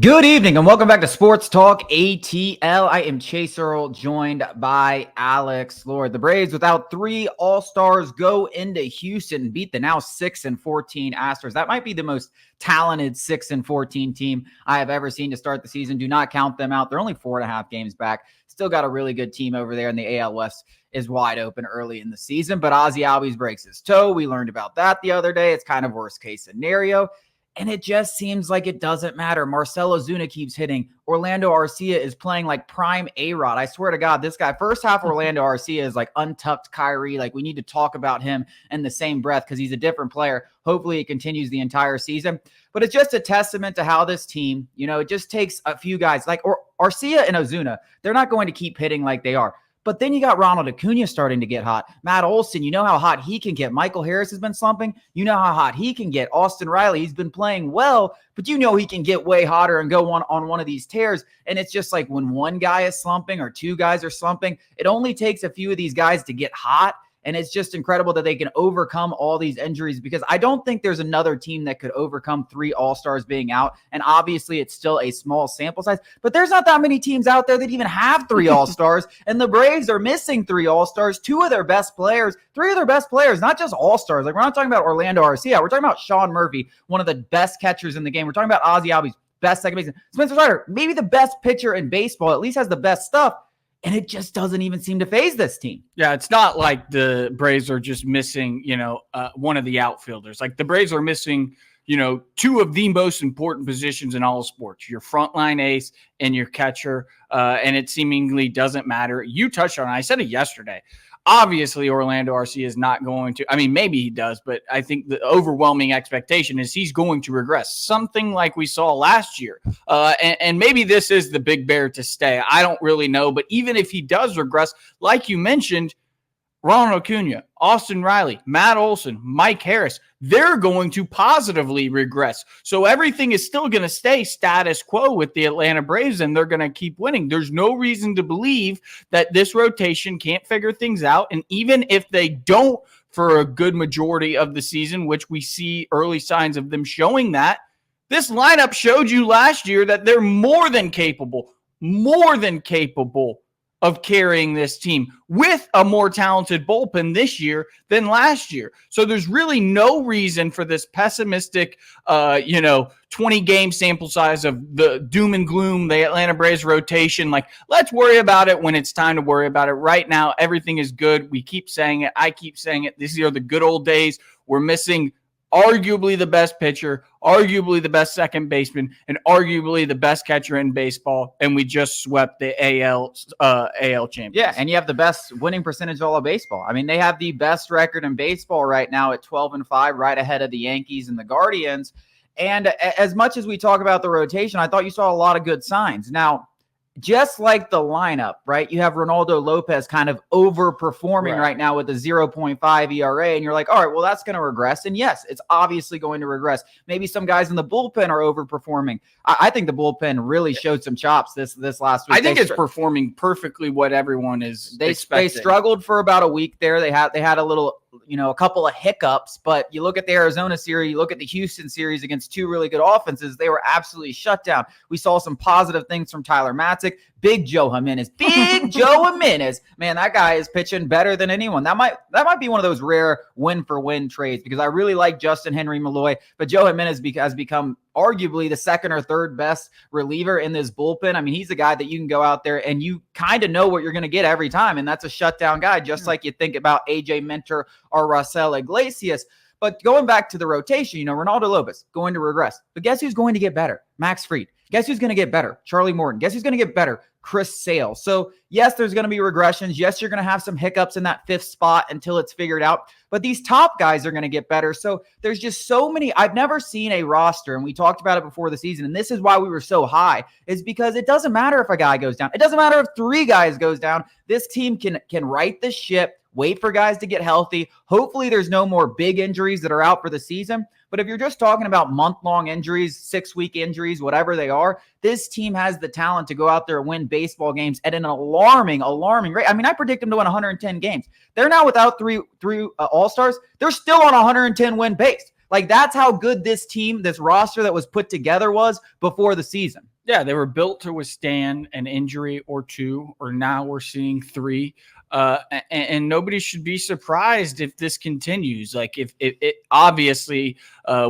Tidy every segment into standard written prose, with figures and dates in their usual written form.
Good evening and welcome back to Sports Talk ATL. I am Chase Earl, joined by Alex Lord. The Braves, without three All-Stars, go into Houston and beat the now 6-14 Astros. That might be the most talented 6-14 team I have ever seen to start the season. Do not count them out. They're only 4.5 games back. Still got a really good team over there, and the AL West is wide open early in the season. But Ozzie Albies breaks his toe. We learned about that the other day. It's kind of worst-case scenario. And it just seems like it doesn't matter. Marcell Ozuna keeps hitting. Orlando Arcia is playing like prime A-Rod. I swear to God, this guy, first half Orlando Arcia is like untucked Kyrie. Like, we need to talk about him in the same breath because he's a different player. Hopefully it continues the entire season. But it's just a testament to how this team, it just takes a few guys like Arcia and Ozuna. They're not going to keep hitting like they are. But then you got Ronald Acuna starting to get hot. Matt Olson, you know how hot he can get. Michael Harris has been slumping. You know how hot he can get. Austin Riley, he's been playing well, but you know he can get way hotter and go on one of these tears. And it's just like when one guy is slumping or two guys are slumping, it only takes a few of these guys to get hot. And it's just incredible that they can overcome all these injuries because I don't think there's another team that could overcome three All-Stars being out. And obviously it's still a small sample size, but there's not that many teams out there that even have three All-Stars. And the Braves are missing three All-Stars, three of their best players, not just All-Stars. Like, we're not talking about Orlando Arcia. We're talking about Sean Murphy, one of the best catchers in the game. We're talking about Ozzie Albies, best second baseman. Spencer Strider, maybe the best pitcher in baseball, at least has the best stuff. And it just doesn't even seem to phase this team. Yeah, it's not like the Braves are just missing, one of the outfielders. Like, the Braves are missing, two of the most important positions in all sports, your frontline ace and your catcher. And it seemingly doesn't matter. You touched on it. I said it yesterday. Obviously, Orlando Arcia is not going to – I mean, maybe he does, but I think the overwhelming expectation is he's going to regress, something like we saw last year. And maybe this is the big bear to stay. I don't really know. But even if he does regress, like you mentioned, Ronald Acuna, Austin Riley, Matt Olson, Mike Harris, they're going to positively regress. So everything is still going to stay status quo with the Atlanta Braves, and they're going to keep winning. There's no reason to believe that this rotation can't figure things out. And even if they don't for a good majority of the season, which we see early signs of them showing that, this lineup showed you last year that they're more than capable of carrying this team with a more talented bullpen this year than last year. So there's really no reason for this pessimistic, 20-game sample size of the doom and gloom, the Atlanta Braves rotation. Like, let's worry about it when it's time to worry about it. Right now, everything is good. We keep saying it. I keep saying it. These are the good old days. We're missing arguably the best pitcher, arguably the best second baseman, and arguably the best catcher in baseball, and we just swept the AL champions. Yeah, and you have the best winning percentage of all of baseball. I mean, they have the best record in baseball right now at 12-5, right ahead of the Yankees and the Guardians. And as much as we talk about the rotation, I thought you saw a lot of good signs. Now, just like the lineup, right? You have Ronaldo Lopez kind of overperforming right now with a 0.5 ERA, and you're like, all right, well, that's going to regress. And yes, it's obviously going to regress. Maybe some guys in the bullpen are overperforming. I think the bullpen really showed some chops this last week. I think it's performing perfectly what everyone is expecting. They struggled for about a week there. They had a little, a couple of hiccups, but you look at the Arizona series, you look at the Houston series against two really good offenses, they were absolutely shut down. We saw some positive things from Tyler Matzik. Big Joe Jimenez, man, that guy is pitching better than anyone. That might be one of those rare win-for-win trades because I really like Justin Henry Malloy, but Joe Jimenez has become arguably the second or third best reliever in this bullpen. I mean, he's a guy that you can go out there and you kind of know what you're going to get every time, and that's a shutdown guy, just like you think about AJ Minter or Raisel Iglesias. But going back to the rotation, Ronaldo Lopez going to regress. But guess who's going to get better? Max Fried. Guess who's going to get better? Charlie Morton. Guess who's going to get better? Chris Sale. So yes, there's going to be regressions. Yes, you're going to have some hiccups in that fifth spot until it's figured out. But these top guys are going to get better. So there's just so many. I've never seen a roster, and we talked about it before the season, and this is why we were so high, is because it doesn't matter if a guy goes down. It doesn't matter if three guys goes down. This team can right the ship, wait for guys to get healthy. Hopefully there's no more big injuries that are out for the season. But if you're just talking about month-long injuries, 6-week injuries, whatever they are, this team has the talent to go out there and win baseball games at an alarming rate. I mean, I predict them to win 110 games. They're now without three All-Stars. They're still on a 110-win pace. Like, that's how good this team, this roster that was put together was before the season. Yeah, they were built to withstand an injury or two, or now we're seeing three. And nobody should be surprised if this continues. Like, if it obviously,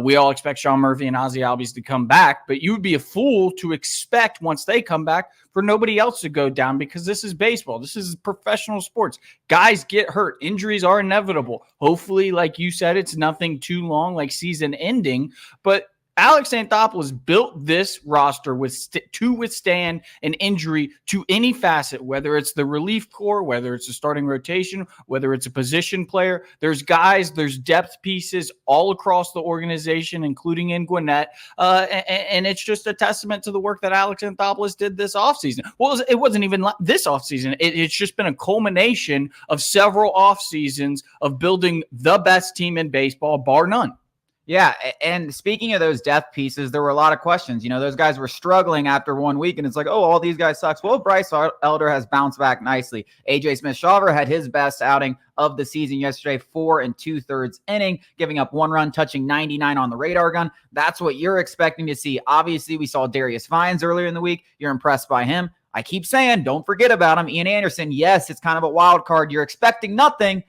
we all expect Sean Murphy and Ozzie Albies to come back, but you would be a fool to expect once they come back for nobody else to go down, because this is baseball. This is professional sports. Guys get hurt. Injuries are inevitable. Hopefully, like you said, it's nothing too long, like season ending, but Alex Anthopoulos built this roster to withstand an injury to any facet, whether it's the relief corps, whether it's a starting rotation, whether it's a position player. There's guys, there's depth pieces all across the organization, including in Gwinnett. And it's just a testament to the work that Alex Anthopoulos did this offseason. Well, it wasn't even this offseason. It's just been a culmination of several off seasons of building the best team in baseball, bar none. Yeah, and speaking of those depth pieces, there were a lot of questions. Those guys were struggling after 1 week, and it's like, oh, all these guys sucks. Well, Bryce Elder has bounced back nicely. AJ Smith-Shawver had his best outing of the season yesterday, 4 2/3 inning, giving up 1 run, touching 99 on the radar gun. That's what you're expecting to see. Obviously, we saw Darius Vines earlier in the week. You're impressed by him. I keep saying, don't forget about him. Ian Anderson, yes, it's kind of a wild card. You're expecting nothing.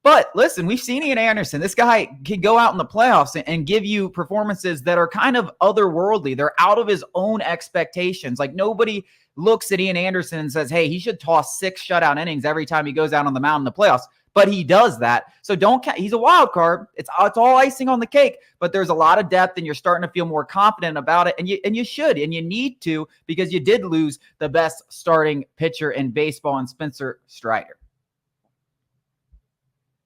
But listen, we've seen Ian Anderson. This guy can go out in the playoffs and give you performances that are kind of otherworldly. They're out of his own expectations. Like, nobody looks at Ian Anderson and says, hey, he should toss 6 shutout innings every time he goes out on the mound in the playoffs. But he does that. So he's a wild card. It's all icing on the cake, but there's a lot of depth and you're starting to feel more confident about it. And you should, and you need to, because you did lose the best starting pitcher in baseball in Spencer Strider.